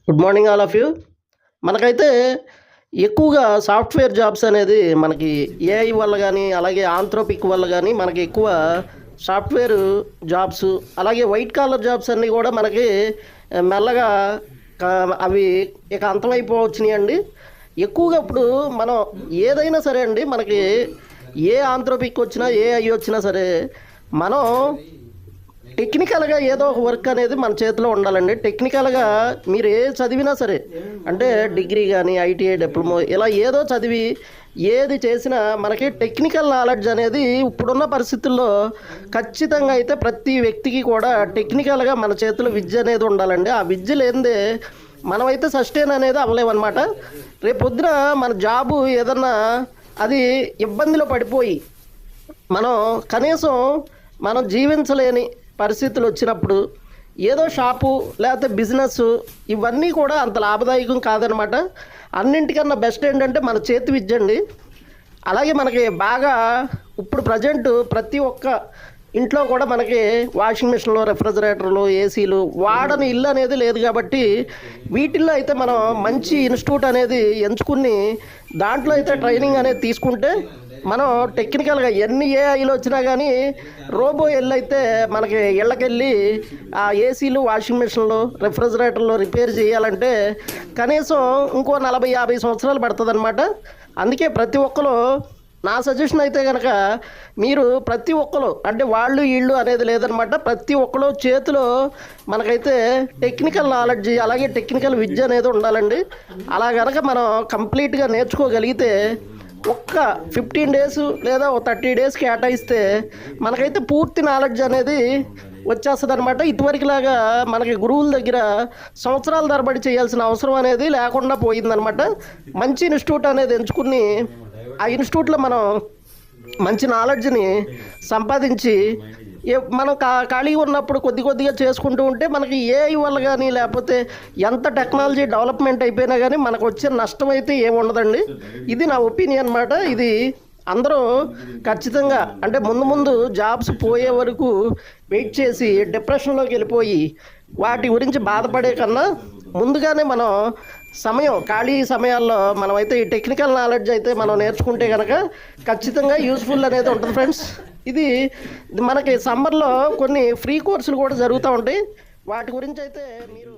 Good morning all of you. మనకైతే ఎక్కువగా software jobs అనేది మనకి ఏఐ వల్ల కానీ అలాగే ఆంథ్రోపిక్ వల్ల కానీ మనకి ఎక్కువ సాఫ్ట్వేర్ జాబ్స్ అలాగే వైట్ కాలర్ జాబ్స్ అన్నీ కూడా మనకి మెల్లగా అవి ఇక అంతమైపోవచ్చినాయి అండి. ఎక్కువగా ఇప్పుడు మనం ఏదైనా సరే అండి, మనకి ఏ ఆంథ్రోపిక్ వచ్చినా ఏఐ వచ్చినా సరే మనం టెక్నికల్గా ఏదో ఒక వర్క్ అనేది మన చేతిలో ఉండాలండి. టెక్నికల్గా మీరు ఏ చదివినా సరే, అంటే డిగ్రీ కానీ ఐటీఐ డిప్లొమా ఇలా ఏదో చదివి ఏది చేసినా మనకి టెక్నికల్ నాలెడ్జ్ అనేది ఇప్పుడున్న పరిస్థితుల్లో ఖచ్చితంగా అయితే ప్రతి వ్యక్తికి కూడా టెక్నికల్గా మన చేతిలో విద్య అనేది ఉండాలండి. ఆ విద్య లేనిదే మనమైతే సస్టైన్ అనేది అవ్వలేమన్నమాట. రేపు పొద్దున మన జాబు ఏదన్నా అది ఇబ్బందిలో పడిపోయి మనం కనీసం మనం జీవించలేని పరిస్థితులు వచ్చినప్పుడు ఏదో షాపు లేకపోతే బిజినెస్ ఇవన్నీ కూడా అంత లాభదాయకం కాదనమాట. అన్నింటికన్నా బెస్ట్ ఏంటంటే మన చేతి విద్య అండి. అలాగే మనకి బాగా ఇప్పుడు ప్రజెంట్ ప్రతి ఒక్క ఇంట్లో కూడా మనకి వాషింగ్ మిషన్లు, రెఫ్రిజిరేటర్లు, ఏసీలు వాడని ఇల్లు అనేది లేదు కాబట్టి వీటిల్లో అయితే మనం మంచి ఇన్స్టిట్యూట్ అనేది ఎంచుకుని దాంట్లో అయితే ట్రైనింగ్ అనేది తీసుకుంటే మనం టెక్నికల్గా ఎన్ని ఏఐలు వచ్చినా కానీ రోబో ఎల్లు అయితే మనకి ఇళ్ళకెళ్ళి ఆ ఏసీలు, వాషింగ్ మిషన్లు, రెఫ్రిజిరేటర్లు రిపేర్ చేయాలంటే కనీసం ఇంకో 40-50 సంవత్సరాలు పడుతుంది అనమాట. అందుకే ప్రతి ఒక్కరు నా సజెషన్ అయితే కనుక మీరు ప్రతి ఒక్కరు అంటే వాళ్ళు వీళ్ళు అనేది లేదనమాట. ప్రతి ఒక్కరు చేతిలో మనకైతే టెక్నికల్ నాలెడ్జ్ అలాగే టెక్నికల్ విద్య అనేది ఉండాలండి. అలా కనుక మనం కంప్లీట్గా నేర్చుకోగలిగితే ఒక్క 15 డేస్ లేదా 30 డేస్ కేటాయిస్తే మనకైతే పూర్తి నాలెడ్జ్ అనేది వచ్చేస్తుంది అనమాట. ఇటువరకులాగా మనకి గురువుల దగ్గర సంవత్సరాల తరబడి చేయాల్సిన అవసరం అనేది లేకుండా పోయిందనమాట. మంచి ఇన్స్టిట్యూట్ అనేది ఎంచుకుని ఆ ఇన్స్టిట్యూట్లో మనం మంచి నాలెడ్జ్ని సంపాదించి మనం ఖాళీగా ఉన్నప్పుడు కొద్దిగా చేసుకుంటూ ఉంటే మనకి ఏఐ వల్ల కానీ లేకపోతే ఎంత టెక్నాలజీ డెవలప్మెంట్ అయిపోయినా కానీ మనకు వచ్చే నష్టం అయితే ఏముండదండి. ఇది నా ఒపీనియన్ అన్నమాట. ఇది అందరూ ఖచ్చితంగా అంటే ముందు జాబ్స్ పోయే వరకు వెయిట్ చేసి డిప్రెషన్లోకి వెళ్ళిపోయి వాటి గురించి బాధపడే కన్నా ముందుగానే మనం ఖాళీ సమయాల్లో మనమైతే ఈ టెక్నికల్ నాలెడ్జ్ అయితే మనం నేర్చుకుంటే కనుక ఖచ్చితంగా యూస్ఫుల్ అనేది ఉంటుంది ఫ్రెండ్స్. ఇది మనకి సమ్మర్లో కొన్ని ఫ్రీ కోర్సులు కూడా జరుగుతూ ఉంటాయి. వాటి గురించి అయితే మీరు